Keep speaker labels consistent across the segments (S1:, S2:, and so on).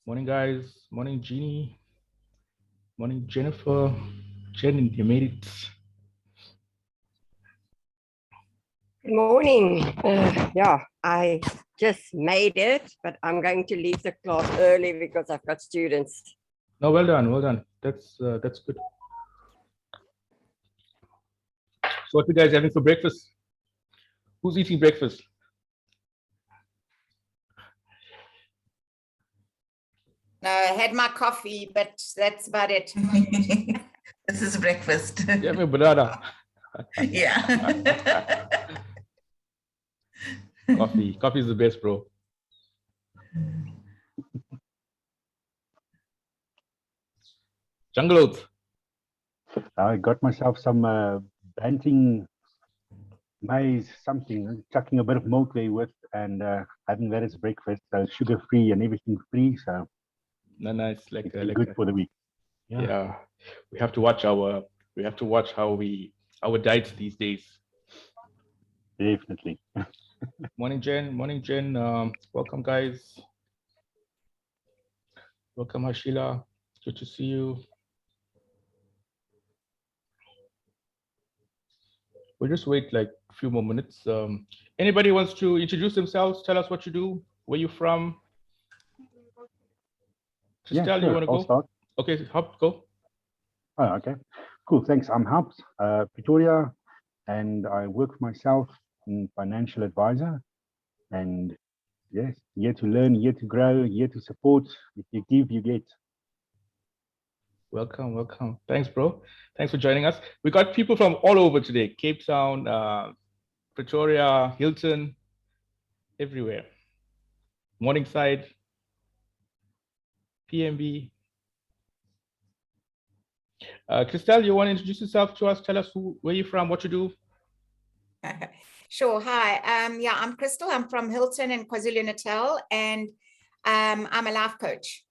S1: Morning, guys. Morning, Jeannie. Morning, Jennifer. Jen, you made it.
S2: Good morning. Yeah, I just made it, but I'm going to leave the class early because I've got students.
S1: No, well done, well done. That's good. So, what you guys having for breakfast? Who's eating breakfast?
S3: No, I had my coffee, but that's about it.
S4: This is breakfast.
S1: Yeah, my banana.
S4: Yeah.
S1: Coffee is the best, bro. Jungle oats.
S5: I got myself some banting maize, something, chucking a bit of milk there with, and having that as breakfast, sugar free and everything free. So
S1: Nice,
S5: it's good for the week.
S1: Yeah, we have to watch our our diets these days.
S5: Definitely.
S1: Morning, Jen. Morning, Jen. Welcome, guys. Welcome, Hashila. Good to see you. We'll just wait like a few more minutes. Anybody wants to introduce themselves? Tell us what you do, where you're from. Just tell
S5: sure.
S1: you want to
S5: I'll
S1: go.
S5: start.
S1: Okay, Hop, go.
S5: Oh, okay. Cool. Thanks. I'm Haupt, Pretoria, and I work for myself in financial advisor. And yes, here to learn, here to grow, here to support. If you give, you get.
S1: Welcome, welcome. Thanks, bro. Thanks for joining us. We got people from all over today. Cape Town, Pretoria, Hilton, everywhere. Morningside, PMB. Christelle, you want to introduce yourself to us? Tell us where you're from, what you do.
S3: Sure. Hi. Yeah, I'm Crystal. I'm from Hilton in KwaZulu-Natal, and I'm a life coach.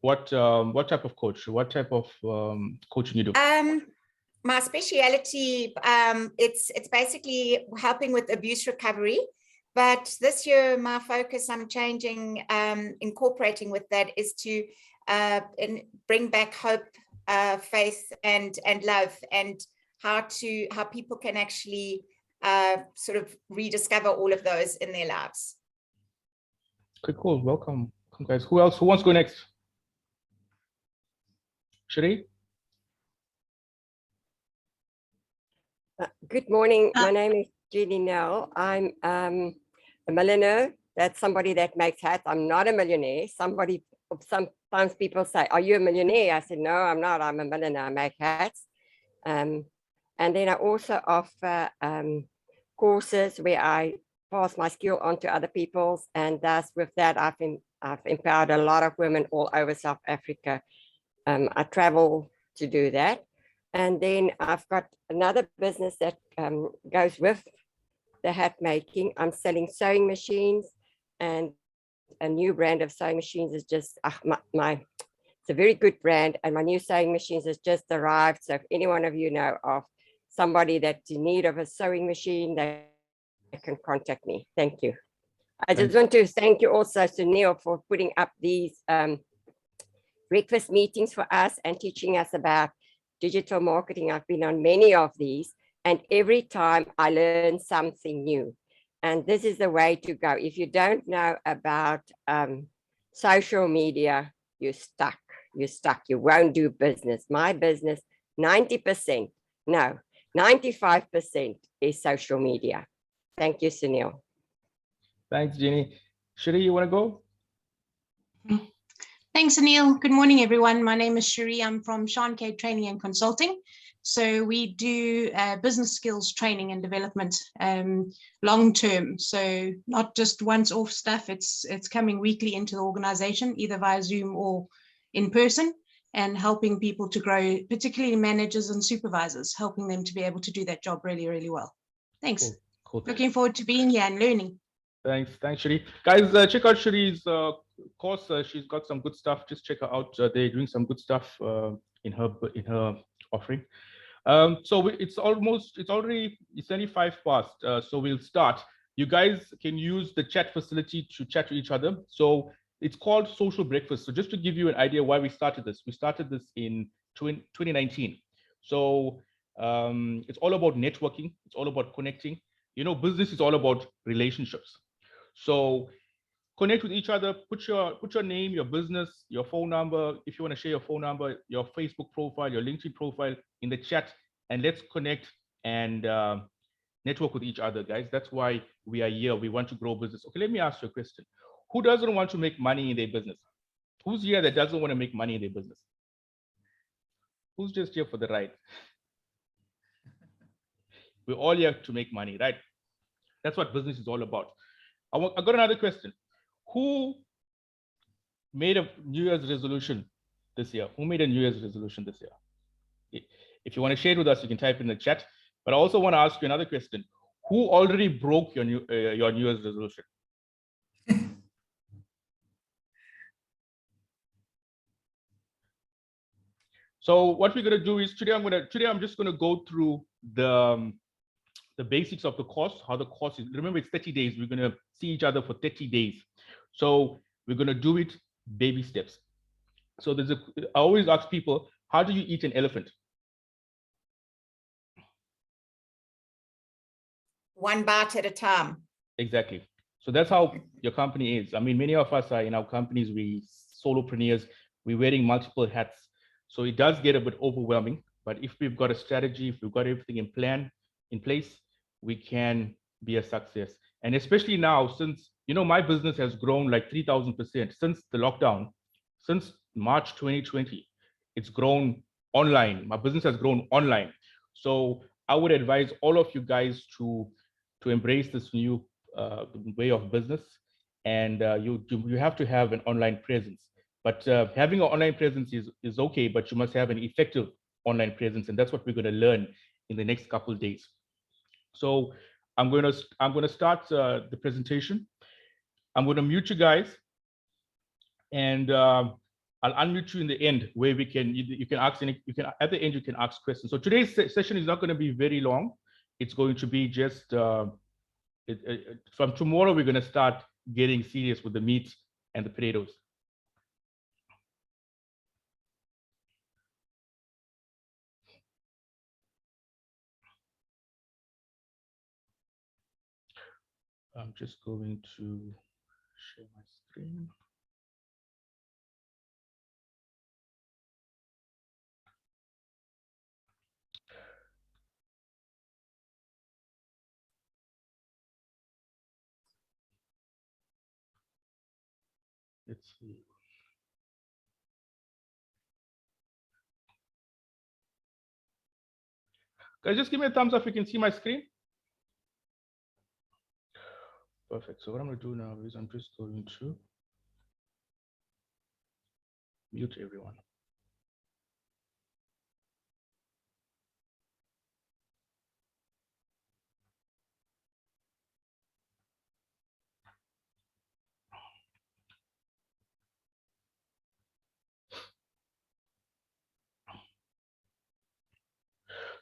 S1: What type of coach? What type of coaching you do?
S3: My speciality, it's basically helping with abuse recovery. But this year, my focus, I'm changing, incorporating with that, is to bring back hope, faith, and love, and how people can actually sort of rediscover all of those in their lives.
S1: Okay, cool. Welcome, guys. Who else? Who wants to go next? Shri?
S2: Good morning. My name is Julie Nell. I'm a millionaire. That's somebody that makes hats. I'm not a millionaire. Sometimes people say, "Are you a millionaire?" I said, "No, I'm not. I'm a millionaire. I make hats." And then I also offer courses where I pass my skill on to other people. And thus with that, I've empowered a lot of women all over South Africa. I travel to do that. And then I've got another business that goes with the hat making. I'm selling sewing machines, and a new brand of sewing machines is just, it's a very good brand, and my new sewing machines has just arrived. So if any one of you know of somebody that's in need of a sewing machine, they can contact me. Thank you. I just want to thank you also, Sunil, for putting up these breakfast meetings for us and teaching us about digital marketing. I've been on many of these, and every time I learn something new. And this is the way to go. If you don't know about social media, you're stuck. You're stuck. You won't do business. My business, 90%, no, 95% is social media. Thank you, Sunil.
S1: Thanks, Jeannie. Shri, you want to go?
S6: Thanks, Anil. Good morning, everyone. My name is Shuri. I'm from Sean K Training and Consulting. So we do business skills training and development long term. So not just once off stuff. It's coming weekly into the organization, either via Zoom or in person, and helping people to grow, particularly managers and supervisors, helping them to be able to do that job really, really well. Thanks.
S1: Cool.
S6: Looking forward to being here and learning.
S1: Thanks, Shri. Guys, check out Shri's course. She's got some good stuff. Just check her out. They're doing some good stuff in her offering. So it's only 5 past. So we'll start. You guys can use the chat facility to chat to each other. So it's called Social Breakfast. So just to give you an idea why we started this in 2019. So it's all about networking. It's all about connecting. You know, business is all about relationships. So connect with each other, put your name, your business, your phone number, if you want to share your phone number, your Facebook profile, your LinkedIn profile in the chat, and let's connect and network with each other, guys. That's why we are here. We want to grow business. Okay, let me ask you a question. Who doesn't want to make money in their business? Who's here that doesn't want to make money in their business? Who's just here for the ride? We're all here to make money, right? That's what business is all about. I got another question. Who made a New Year's resolution this year? Who made a New Year's resolution this year? If you want to share it with us, you can type in the chat. But I also want to ask you another question. Who already broke your New Year's resolution? So what we're going to do is today I'm just going to go through the basics of the course, how the course is. Remember, it's 30 days. We're going to see each other for 30 days. So we're going to do it baby steps. So I always ask people, how do you eat an elephant?
S3: One bite at a time.
S1: Exactly. So that's how your company is. I mean, many of us are in our companies, we solopreneurs, we're wearing multiple hats. So it does get a bit overwhelming, but if we've got a strategy, if we've got everything in place, we can be a success. And especially now, since, you know, my business has grown like 3,000% since the lockdown, since March 2020, it's grown online. My business has grown online. So I would advise all of you guys to embrace this new way of business, and you have to have an online presence. But having an online presence is okay, but you must have an effective online presence, and that's what we're going to learn in the next couple of days. So I'm going to start the presentation. I'm going to mute you guys, and I'll unmute you in the end where you can ask at the end you can ask questions. So today's session is not going to be very long. It's going to be just from tomorrow we're going to start getting serious with the meat and the potatoes. I'm just going to share my screen. Let's see. Guys, just give me a thumbs up if you can see my screen. Perfect. So what I'm going to do now is I'm just going to mute everyone.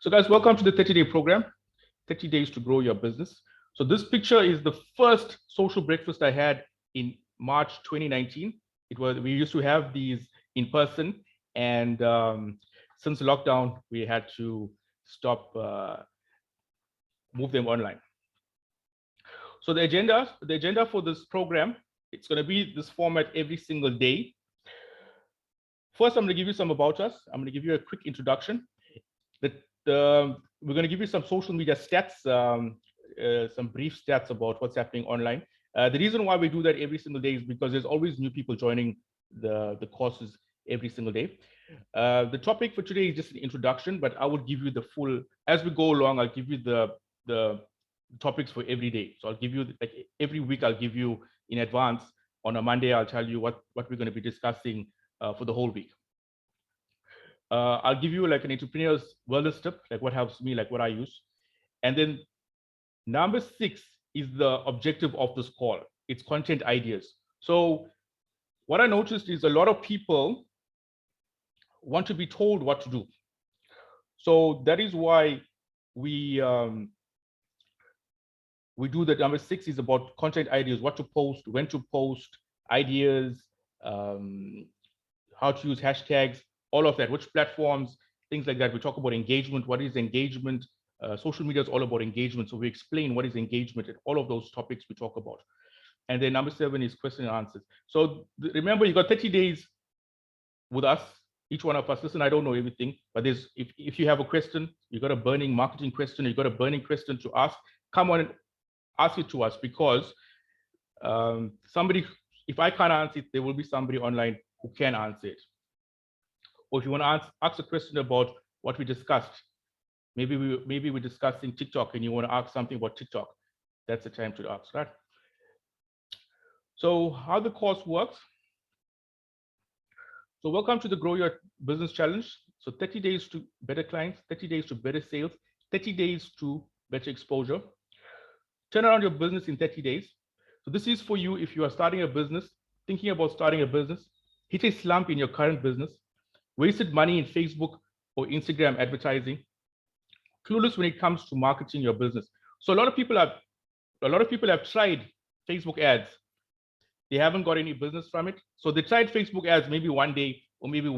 S1: So guys, welcome to the 30-day program, 30 days to grow your business. So this picture is the first social breakfast I had in March 2019. We used to have these in person, and since lockdown, we had to stop, move them online. So the agenda for this program, it's going to be this format every single day. First, I'm going to give you some about us. I'm going to give you a quick introduction. We're going to give you some social media stats, some brief stats about what's happening online. The reason why we do that every single day is because there's always new people joining the courses every single day. The topic for today is just an introduction, but I will give you the full, as we go along, I'll give you the topics for every day. So I'll give you, like every week, I'll give you in advance. On a Monday, I'll tell you what we're going to be discussing for the whole week. I'll give you like an entrepreneur's wellness tip, like what helps me, like what I use. And then number 6 is the objective of this call. It's content ideas. So what I noticed is a lot of people want to be told what to do. So that is why we do that. Number 6 is about content ideas, what to post, when to post, ideas, how to use hashtags, all of that, which platforms, things like that. We talk about engagement. What is engagement? Social media is all about engagement. So we explain what is engagement and all of those topics we talk about. And then number 7 is question and answers. So remember, you got 30 days with us, each one of us. Listen, I don't know everything, but there's if you have a question, you got a burning marketing question, you got a burning question to ask, come on and ask it to us, because somebody, if I can't answer it, there will be somebody online who can answer it. Or if you want to ask a question about what we discussed, maybe we're discussing TikTok and you want to ask something about TikTok, that's the time to ask, right? So how the course works. So welcome to the Grow Your Business Challenge. So 30 days to better clients, 30 days to better sales, 30 days to better exposure. Turn around your business in 30 days. So this is for you if you are starting a business, thinking about starting a business, hit a slump in your current business, wasted money in Facebook or Instagram advertising, clueless when it comes to marketing your business. So a lot of people have tried Facebook ads. They haven't got any business from it. So they tried Facebook ads maybe one day, or maybe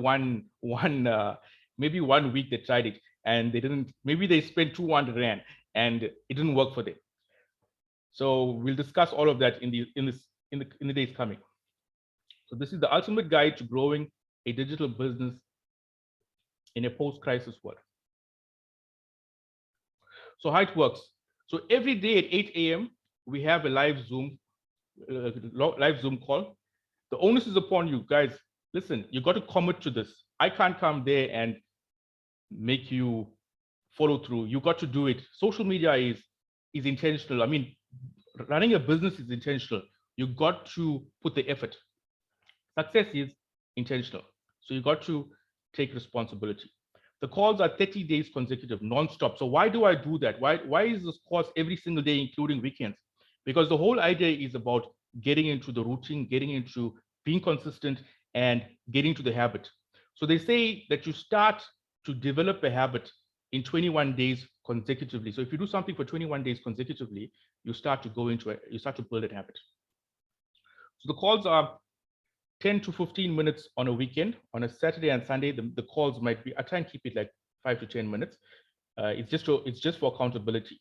S1: maybe 1 week they tried it and they didn't, maybe they spent 200 Rand and it didn't work for them. So we'll discuss all of that in the days coming. So this is the ultimate guide to growing a digital business in a post-crisis world. So how it works. So every day at 8 a.m. we have a live Zoom call. The onus is upon you guys. Listen, you got to commit to this. I can't come there and make you follow through. You got to do it. Social media is intentional. I mean, running a business is intentional. You got to put the effort. Success is intentional. So you got to take responsibility. The calls are 30 days consecutive, non-stop. So why do I do that? Why is this course every single day, including weekends? Because the whole idea is about getting into the routine, getting into being consistent and getting to the habit. So they say that you start to develop a habit in 21 days consecutively. So if you do something for 21 days consecutively, you start to go into it, you start to build a habit. So the calls are 10 to 15 minutes on a weekend. On a Saturday and Sunday, the calls might be, I try and keep it like 5 to 10 minutes. It's just for accountability.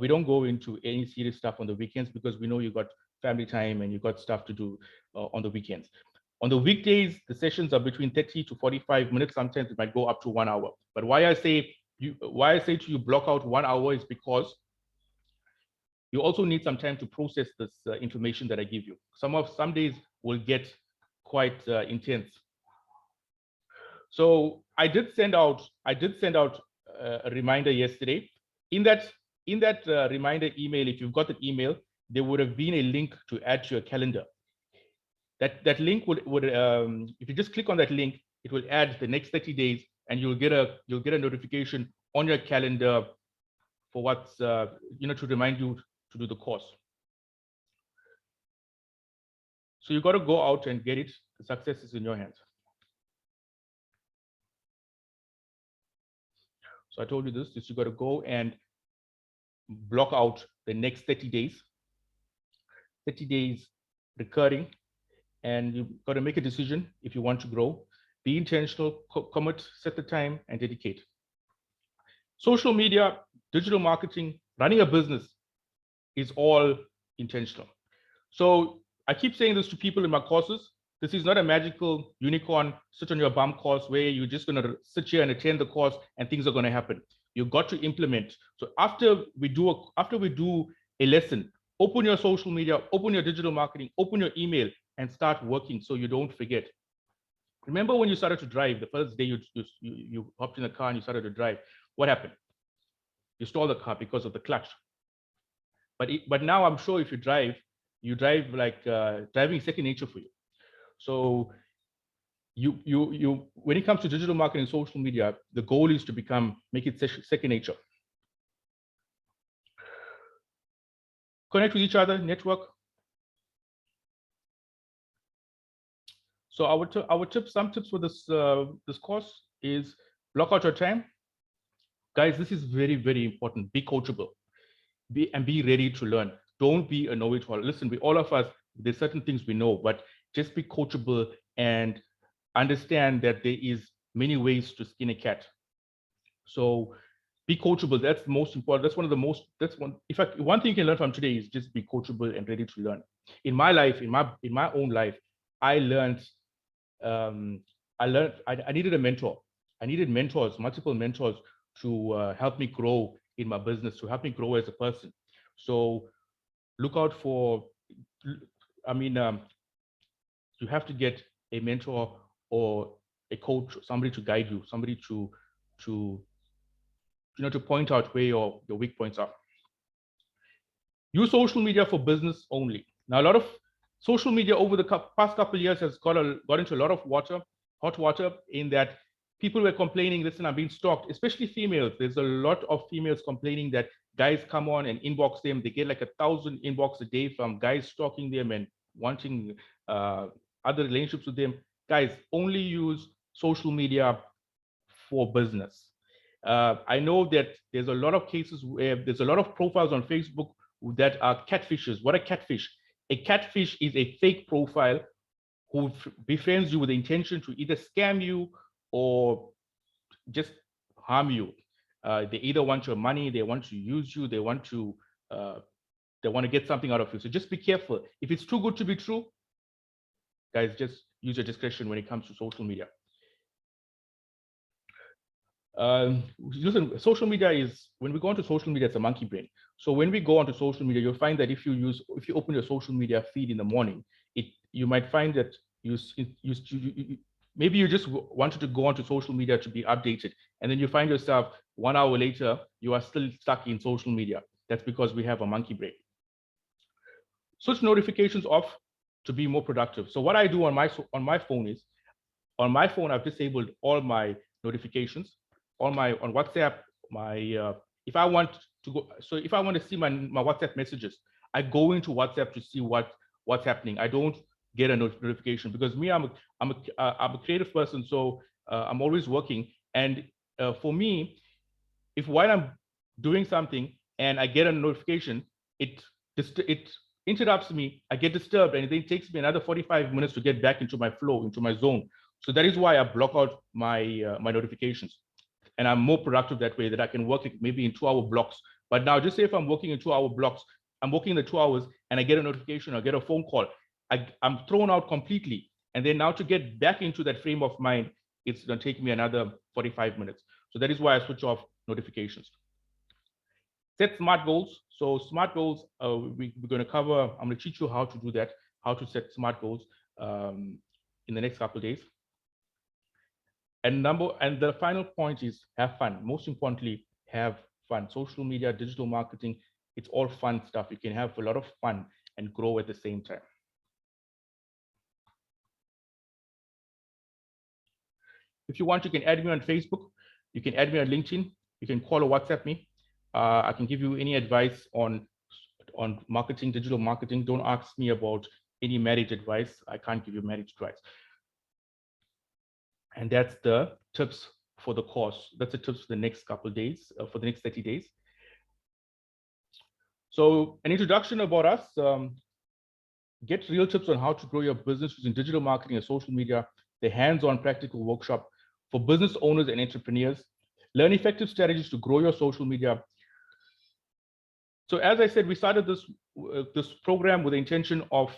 S1: We don't go into any serious stuff on the weekends because we know you got family time and you got stuff to do on the weekends. On the weekdays, the sessions are between 30 to 45 minutes. Sometimes it might go up to 1 hour. But why I say to you block out 1 hour is because you also need some time to process this information that I give you. Some days will get quite intense. So I did send out a reminder yesterday. In that reminder email, if you've got the email, there would have been a link to add to your calendar. That link would if you just click on that link, it will add the next 30 days, and you'll get a notification on your calendar for what's to remind you to do the course. So you got to go out and get it. The success is in your hands. So I told you this you got to go and block out the next 30 days. 30 days recurring, and you've got to make a decision if you want to grow. Be intentional, commit, set the time, and dedicate. Social media, digital marketing, running a business is all intentional. So I keep saying this to people in my courses. This is not a magical unicorn, sit on your bum course where you're just going to sit here and attend the course and things are going to happen. You've got to implement. So after we do a lesson, open your social media, open your digital marketing, open your email, and start working so you don't forget. Remember when you started to drive, the first day you hopped in the car and you started to drive, what happened? You stalled the car because of the clutch. But now I'm sure if you drive like driving second nature for you. So you when it comes to digital marketing, social media, the goal is to make it second nature. Connect with each other, network. So some tips for this course is block out your time. Guys, this is very, very important. Be coachable. Be ready to learn. Don't be a know-it-all. Listen, all of us, there's certain things we know, but just be coachable and understand that there is many ways to skin a cat. So be coachable. That's the most important. That's one of the most, that's one, in fact, one thing you can learn from today is just be coachable and ready to learn. In my life, in my own life, I learned, I needed a mentor. I needed mentors, multiple mentors to help me grow in my business, to help me grow as a person. So look out for, I mean, you have to get a mentor or a coach, somebody to guide you, somebody to to point out where your weak points are. Use social media for business only. Now, a lot of social media over the past couple of years has got into a lot of hot water, in that people were complaining, listen, I'm being stalked, especially females. There's a lot of females complaining that guys come on and inbox them. They get like 1,000 inbox a day from guys stalking them and wanting other relationships with them. Guys, only use social media for business. I know that there's a lot of cases where there's a lot of profiles on Facebook that are catfishes. What a catfish? A catfish is a fake profile who befriends you with the intention to either scam you or just harm you. They either want your money, they want to use you, they want to get something out of you. So just be careful. If it's too good to be true, guys, just use your discretion when it comes to social media. Listen, social media is, when we go onto social media, it's a monkey brain. So when we go onto social media, you'll find that if you open your social media feed in the morning, you might find that maybe you just wanted to go onto social media to be updated, and then you find yourself 1 hour later, you are still stuck in social media. That's because we have a monkey brain. Switch notifications off to be more productive. So what I do on my phone is, on my phone, I've disabled all my notifications. On WhatsApp, if I want to see my WhatsApp messages, I go into WhatsApp to see what's happening. I don't get a notification, because me, I'm a creative person, so I'm always working. And for me, if while I'm doing something and I get a notification, it interrupts me. I get disturbed, and it takes me another 45 minutes to get back into my flow, into my zone. So that is why I block out my notifications. And I'm more productive that way, that I can work maybe in 2-hour blocks. But now, just say if I'm working in 2-hour blocks, I'm working in the 2 hours and I get a notification or get a phone call, I'm thrown out completely. And then now to get back into that frame of mind, it's going to take me another 45 minutes. So that is why I switch off notifications. Set SMART goals. So SMART goals, we're going to cover, I'm going to teach you how to do that, how to set SMART goals in the next couple of days. And the final point is have fun. Most importantly, have fun. Social media, digital marketing, it's all fun stuff. You can have a lot of fun and grow at the same time. If you want, you can add me on Facebook. You can add me on LinkedIn. You can call or WhatsApp me. I can give you any advice on marketing, digital marketing. Don't ask me about any marriage advice. I can't give you marriage advice. And that's the tips for the course. That's the tips for the next couple of days, for the next 30 days. So an introduction about us, get real tips on how to grow your business using digital marketing and social media, the hands-on practical workshop for business owners and entrepreneurs. Learn effective strategies to grow your social media. So as I said, we started this program with the intention of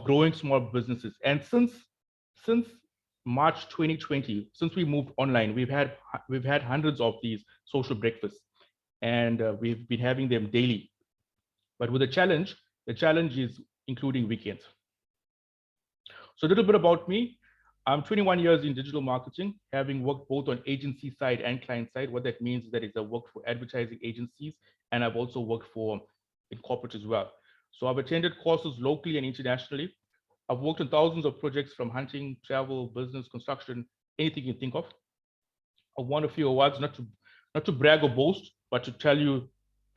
S1: growing small businesses. And since March 2020, since we moved online, we've had hundreds of these social breakfasts, and we've been having them daily. But with the challenge is including weekends. So a little bit about me. I'm 21 years in digital marketing, having worked both on agency side and client side. What that means is that I've worked for advertising agencies, and I've also worked in corporate as well. So I've attended courses locally and internationally. I've worked on thousands of projects, from hunting, travel, business, construction, anything you think of. I've won a few awards, not to brag or boast, but to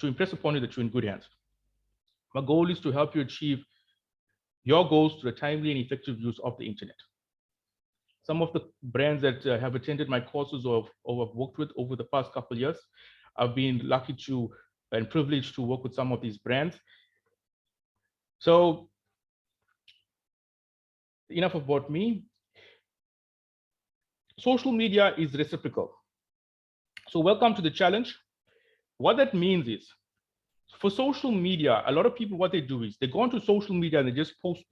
S1: impress upon you that you're in good hands. My goal is to help you achieve your goals through the timely and effective use of the internet. Some of the brands that have attended my courses or have worked with over the past couple of years, I've been lucky and privileged to work with some of these brands. So enough about me. Social media is reciprocal. So welcome to the challenge. What that means is, for social media, a lot of people, what they do is they go onto social media and they just post.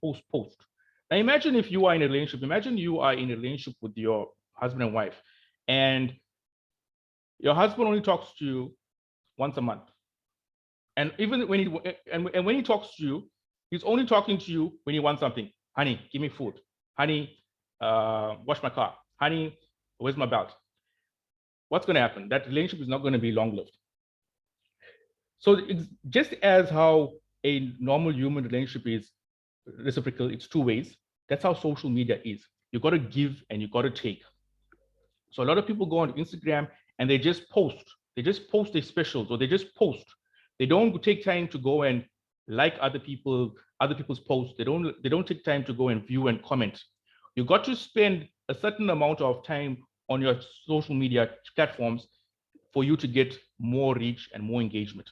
S1: Now imagine if you are in a relationship, imagine you are in a relationship with your husband and wife, and your husband only talks to you once a month. And even when when he talks to you, he's only talking to you when he wants something. Honey, give me food. Honey, wash my car. Honey, where's my belt? What's going to happen? That relationship is not going to be long-lived. So it's just as how a normal human relationship is reciprocal, it's two ways. That's how social media is. You got to give and you got to take. So a lot of people go on Instagram and they just post. They just post their specials, or they just post. They don't take time to go and like other people's posts. They don't take time to go and view and comment. You got to spend a certain amount of time on your social media platforms for you to get more reach and more engagement.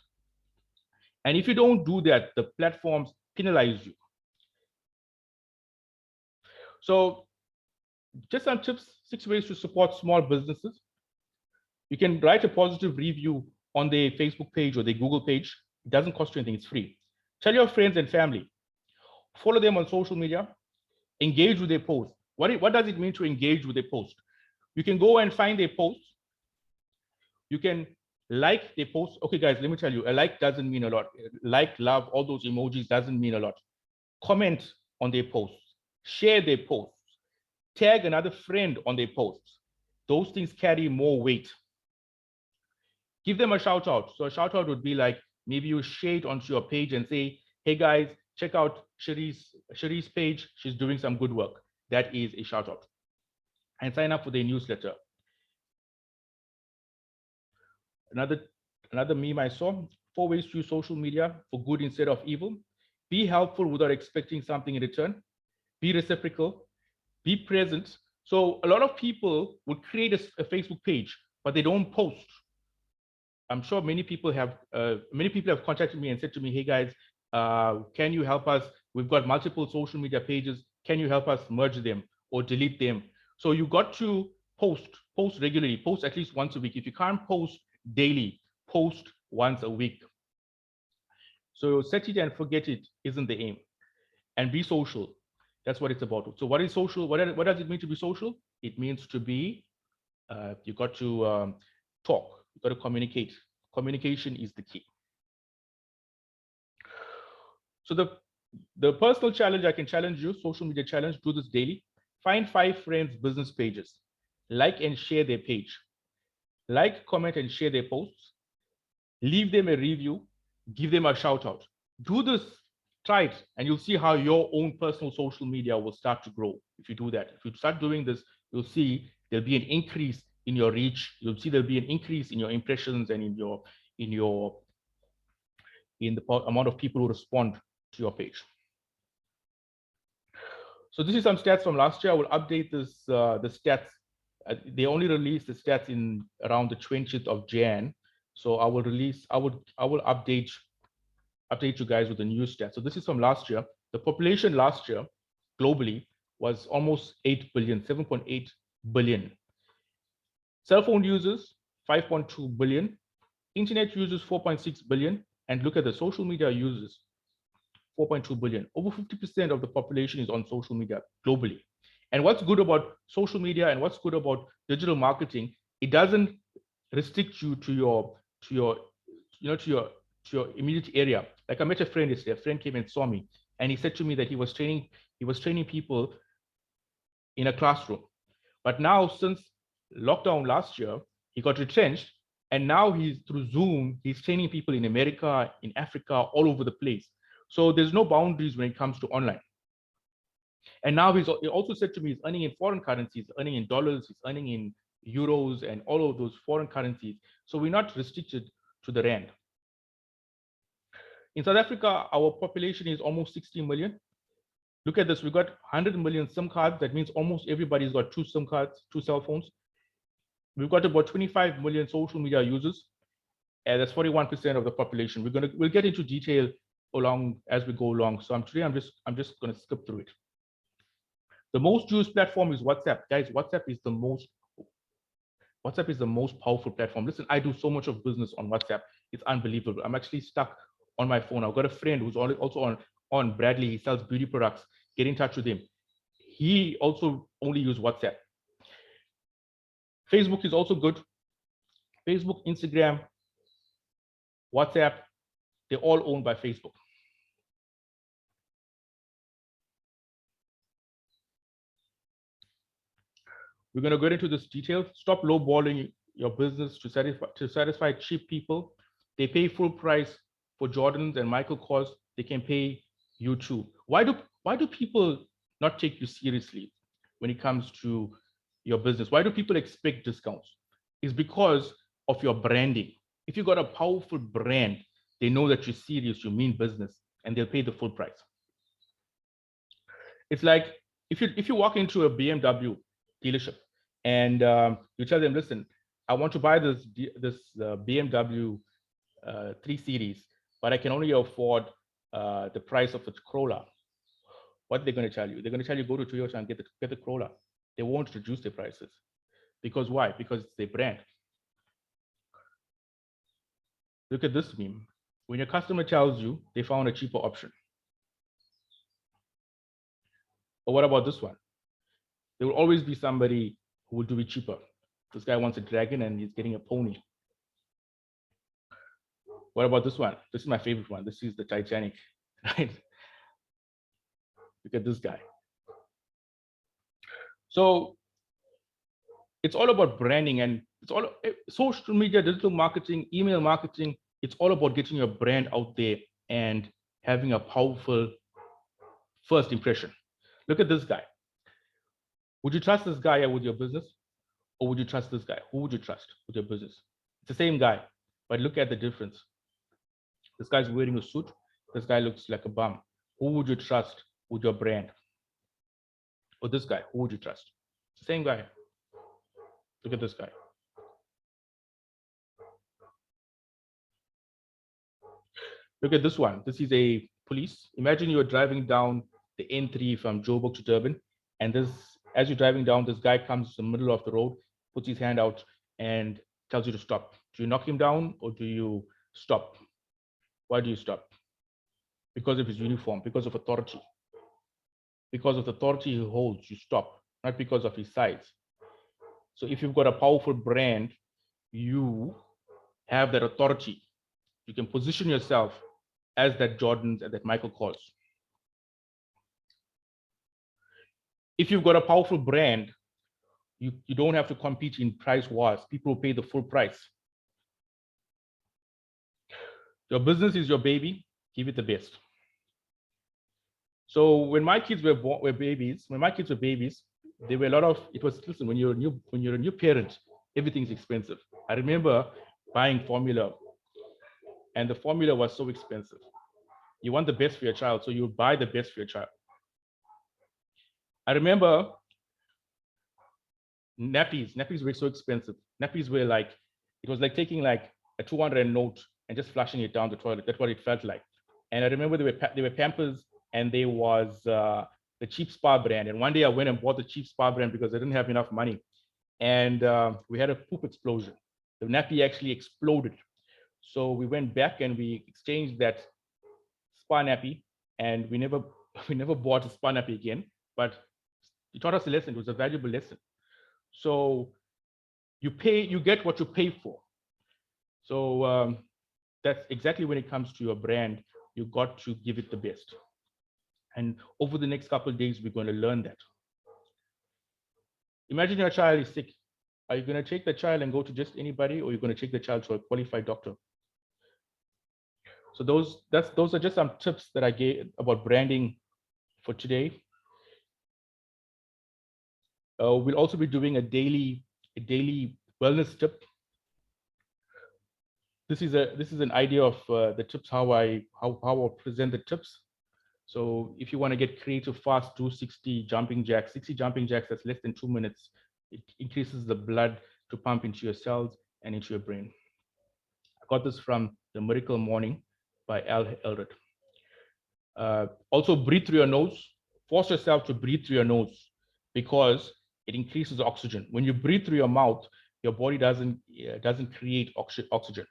S1: And if you don't do that, the platforms penalize you. So just some tips, 6 ways to support small businesses. You can write a positive review on their Facebook page or their Google page. It doesn't cost you anything, it's free. Tell your friends and family. Follow them on social media. Engage with their posts. What does it mean to engage with their post? You can go and find their posts. You can like their posts. Okay, guys, let me tell you, a like doesn't mean a lot. Like, love, all those emojis doesn't mean a lot. Comment on their posts. Share their posts. Tag another friend on their posts. Those things carry more weight. Give them a shout out. So a shout out would be like, maybe you share it onto your page and say, hey guys, check out Cherie's page. She's doing some good work. That is a shout out. And sign up for their newsletter. Another meme I saw, 4 ways to use social media for good instead of evil. Be helpful without expecting something in return. Be reciprocal. Be present. So a lot of people would create a Facebook page, but they don't post. I'm sure many people have contacted me and said to me, hey guys, can you help us? We've got multiple social media pages. Can you help us merge them or delete them? So you got to post regularly, post at least once a week. If you can't post daily, post once a week. So set it and forget it isn't the aim. And be social. That's what it's about. So what is social? What does it mean to be social? It means to be, you got to talk. You got to communicate. Communication is the key. So the personal challenge, I can challenge you, social media challenge, do this daily. Find 5 friends' business pages. Like and share their page. Like, comment, and share their posts. Leave them a review. Give them a shout out. Do this, try it, and you'll see how your own personal social media will start to grow if you do that. If you start doing this, you'll see there'll be an increase in your reach. You'll see there'll be an increase in your impressions and in the amount of people who respond to your page. So this is some stats from last year. I will update this the stats. They only released the stats in around the 20th of Jan. So I will update you guys with the new stats. So this is from last year. The population last year globally was almost 8 billion, 7.8 billion. Cell phone users, 5.2 billion. Internet users, 4.6 billion. And look at the social media users, 4.2 billion. Over 50% of the population is on social media globally. And what's good about social media and what's good about digital marketing, it doesn't restrict you to your immediate area. Like I met a friend yesterday. A friend came and saw me, and he said to me that he was training people in a classroom. But now, since lockdown last year, he got retrenched, and now he's through Zoom. He's training people in America, in Africa, all over the place. So there's no boundaries when it comes to online. And now he also said to me he's earning in foreign currencies, earning in dollars, he's earning in euros and all of those foreign currencies. So we're not restricted to the rand. In South Africa, our population is almost 60 million. Look at this, we've got 100 million SIM cards. That means almost everybody's got 2 SIM cards, 2 cell phones. We've got about 25 million social media users, and that's 41% of the population. We'll get into detail along as we go along. So today I'm just going to skip through it. The most used platform is WhatsApp. Guys, WhatsApp is the most powerful platform. Listen, I do so much of business on WhatsApp. It's unbelievable. I'm actually stuck on my phone. I've got a friend who's also on Bradley. He sells beauty products. Get in touch with him. He also only uses WhatsApp. Facebook is also good. Facebook, Instagram, WhatsApp, they're all owned by Facebook. We're going to get into this detail. Stop lowballing your business to satisfy cheap people. They pay full price for Jordans and Michael Kors. They can pay you too. Why do people not take you seriously when it comes to your business? Why do people expect discounts? It's because of your branding. If you got a powerful brand, they know that you're serious, you mean business, and they'll pay the full price. It's like if you walk into a BMW dealership and you tell them, listen, I want to buy this BMW 3 Series, but I can only afford the price of the Corolla. What are they going to tell you? They're going to tell you go to Toyota and get the Corolla. They won't reduce their prices. Because why? Because it's their brand. Look at this meme. When your customer tells you they found a cheaper option. Or what about this one? There will always be somebody who will do it cheaper. This guy wants a dragon and he's getting a pony. What about this one? This is my favorite one. This is the Titanic, right? Look at this guy. So it's all about branding, and it's all social media, digital marketing, email marketing. It's all about getting your brand out there and having a powerful first impression. Look at this guy. Would you trust this guy with your business? Or would you trust this guy? Who would you trust with your business? It's the same guy, but look at the difference. This guy's wearing a suit. This guy looks like a bum. Who would you trust with your brand? Or this guy, who would you trust? It's the same guy. Look at this guy. Look at this one. This is a police. Imagine you're driving down the N3 from Joburg to Durban, and as you're driving down, this guy comes to the middle of the road, puts his hand out, and tells you to stop. Do you knock him down or do you stop? Why do you stop? Because of his uniform, because of authority. Because of the authority he holds, you stop, not because of his size. So if you've got a powerful brand, you have that authority. You can position yourself as that Jordans and that Michael Kors. If you've got a powerful brand, you don't have to compete in price wars. People will pay the full price. Your business is your baby, give it the best. So when my kids were babies, there were a lot of, listen, when you're a new parent, everything's expensive. I remember buying formula, and the formula was so expensive. You want the best for your child, so you buy the best for your child. I remember nappies were so expensive. Nappies were like, it was like taking like a 200 note and just flushing it down the toilet. That's what it felt like. And I remember there were Pampers, and there was the cheap Spa brand. And one day I went and bought the cheap Spa brand because I didn't have enough money. And we had a poop explosion. The nappy actually exploded. So we went back and we exchanged that Spa nappy, and we never bought a Spa nappy again. But it taught us a lesson. It was a valuable lesson. So you get what you pay for. So that's exactly when it comes to your brand. You got to give it the best. And over the next couple of days, we're going to learn that. Imagine your child is sick. Are you going to take the child and go to just anybody, or are you going to take the child to a qualified doctor? So those are just some tips that I gave about branding for today. We'll also be doing a daily wellness tip. This is an idea of the tips, how I'll present the tips. So if you want to get creative fast, do 60 jumping jacks. 60 jumping jacks, that's less than 2 minutes. It increases the blood to pump into your cells and into your brain. I got this from The Miracle Morning by Al Elrod. Also, breathe through your nose. Force yourself to breathe through your nose. because it increases oxygen. When you breathe through your mouth, your body doesn't create oxygen.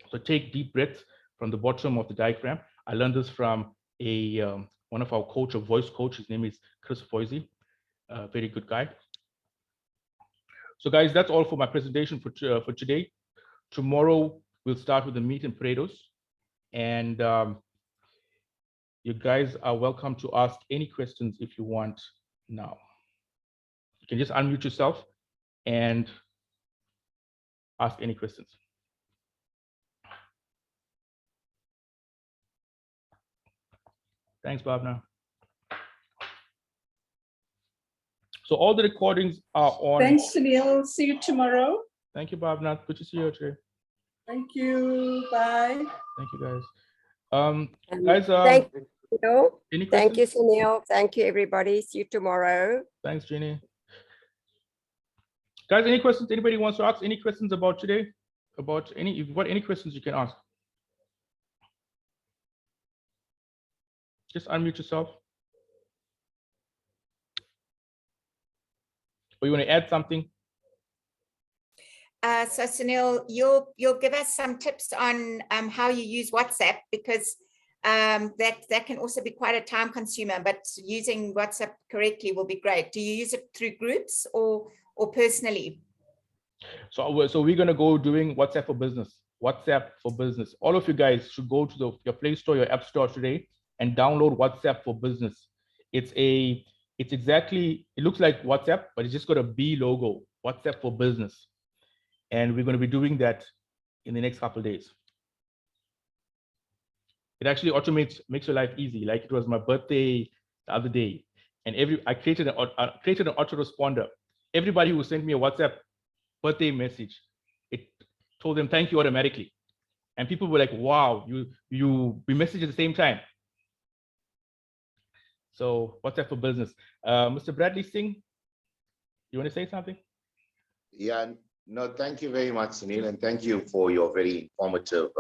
S1: So take deep breaths from the bottom of the diaphragm. I learned this from one of our voice coach. His name is Chris Foisey, a very good guy. So guys, that's all for my presentation for today. Tomorrow, we'll start with the meat and potatoes. And you guys are welcome to ask any questions if you want now. You can just unmute yourself and ask any questions. Thanks, Bhavna. So all the recordings are on.
S7: Thanks, Sunil. See you tomorrow.
S1: Thank you, Bhavna. Good to see you today.
S7: Thank you. Bye.
S1: Thank you, guys.
S2: Thank you.
S1: Any
S2: Thank you,
S1: questions?
S2: Sunil. Thank you, everybody. See you tomorrow.
S1: Thanks, Jeannie. Guys, any questions? Anybody wants to ask any questions about today? If you've got any questions, you can ask. Just unmute yourself. Or you want to add something?
S3: So Sunil, you'll give us some tips on how you use WhatsApp, because that can also be quite a time consumer, but using WhatsApp correctly will be great. Do you use it through groups or personally?
S1: So we're going to go doing WhatsApp for business. WhatsApp for business. All of you guys should go to your Play Store, your App Store today and download WhatsApp for business. It looks like WhatsApp, but it's just got a B logo, WhatsApp for business. And we're going to be doing that in the next couple of days. It actually makes your life easy. Like it was my birthday the other day, and I created an autoresponder. Everybody who sent me a WhatsApp birthday message, it told them thank you automatically. And people were like, wow, we message at the same time. So WhatsApp for business. Mr. Bradley Singh, you want to say something?
S8: Yeah, no, thank you very much, Sunil, and thank you for your very informative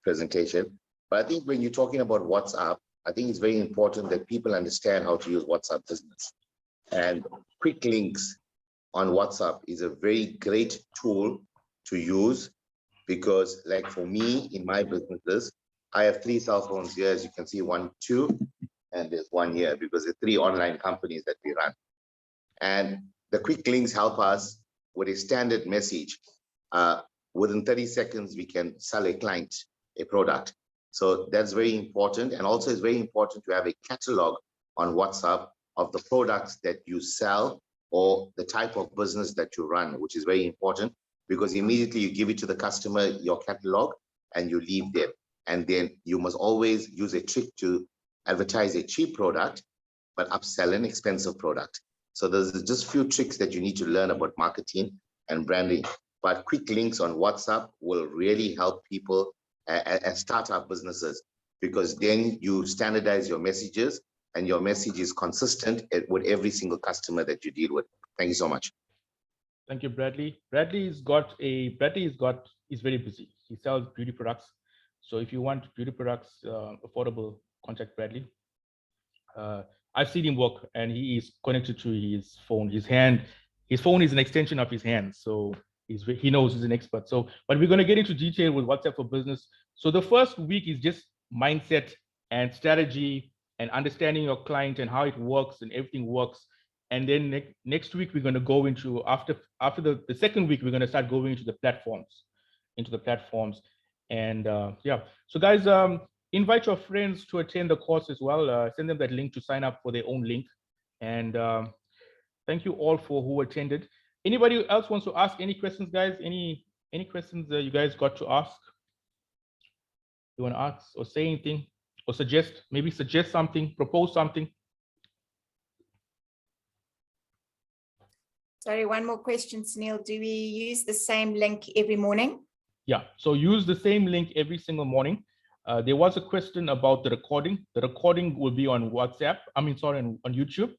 S8: presentation. But I think when you're talking about WhatsApp, I think it's very important that people understand how to use WhatsApp business. And quick links on WhatsApp is a very great tool to use, because like for me in my businesses, I have 3 cell phones here, as you can see, 1, 2, and there's 1 here, because there's 3 online companies that we run. And the quick links help us with a standard message. Within 30 seconds, we can sell a client a product. So that's very important. And also it's very important to have a catalog on WhatsApp of the products that you sell or the type of business that you run, which is very important, because immediately you give it to the customer, your catalog, and you leave them. And then you must always use a trick to advertise a cheap product, but upsell an expensive product. So there's just a few tricks that you need to learn about marketing and branding. But quick links on WhatsApp will really help people and start up businesses, because then you standardize your messages and your message is consistent with every single customer that you deal with. Thank you so much.
S1: Thank you, Bradley. Bradley is very busy. He sells beauty products. So if you want beauty products, affordable, contact Bradley. I've seen him work, and he is connected to his phone. His phone is an extension of his hand. So he knows he's an expert. So, but we're going to get into detail with WhatsApp for business. So the first week is just mindset and strategy and understanding your client and how it works and everything works. And then next week, we're going to go into, after the second week, we're going to start going into the platforms. And yeah, so guys, invite your friends to attend the course as well. Send them that link to sign up for their own link. And thank you all for who attended. Anybody else wants to ask any questions, guys? Any questions you guys got to ask? You want to ask or say anything or suggest something, propose something?
S3: Sorry, one more question, Sunil. Do we use the same link every morning?
S1: Yeah, so use the same link every single morning. There was a question about the recording. The recording will be on WhatsApp. On YouTube.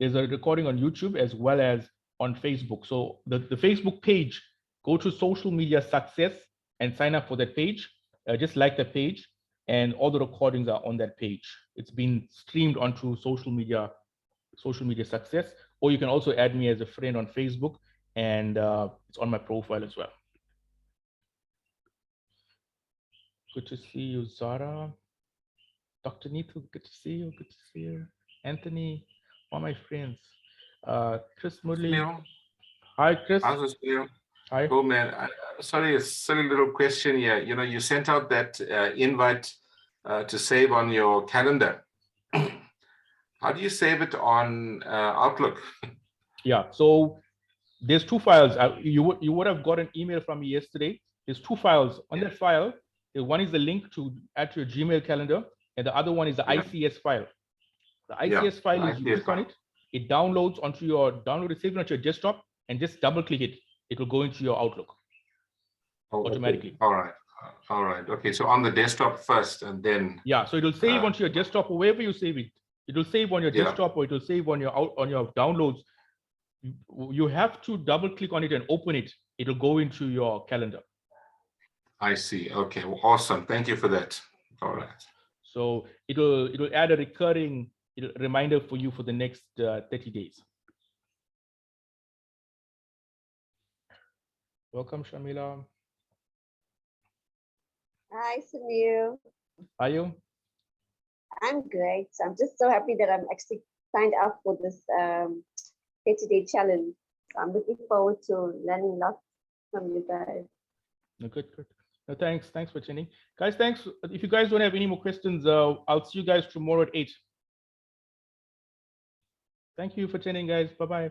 S1: There's a recording on YouTube as well as on Facebook. So the Facebook page, go to Social Media Success and sign up for that page. Just like the page, and all the recordings are on that page. It's been streamed onto Social Media social media success, or you can also add me as a friend on Facebook, and it's on my profile as well. Good to see you, Zara. Dr. Neetu, good to see you. Good to see you. Anthony, all my friends. Chris Murley.
S9: Neil,
S1: Hi, Chris.
S9: how's it, Neil?
S1: Hi.
S9: Cool, man. Sorry, a silly little question here. You know, you sent out that invite to save on your calendar. How do you save it on Outlook?
S1: Yeah, so there's two files. You would have got an email from me yesterday. There's two files. On that file, one is the link to add to your Gmail calendar, and the other one is the ICS file. The ICS file is, you click on it, it downloads onto your save it onto your desktop, and just double click it. It will go into your Outlook automatically.
S9: Okay. All right. Okay, so on the desktop first, and then
S1: so it will save onto your desktop or wherever you save it. It will save on your desktop, or it will save on your downloads. You have to double click on it and open it. It'll go into your calendar.
S9: I see. Okay, well, awesome. Thank you for that. All right.
S1: So it'll add a recurring reminder for you for the next 30 days. Welcome, Shamila.
S10: Hi, Sunil.
S1: How are you?
S10: I'm great. I'm just so happy that I'm actually signed up for this 30-day challenge. I'm looking forward to learning lots from you guys.
S1: Good. No, thanks for attending. Guys, thanks. If you guys don't have any more questions, I'll see you guys tomorrow at 8. Thank you for attending, guys. Bye-bye.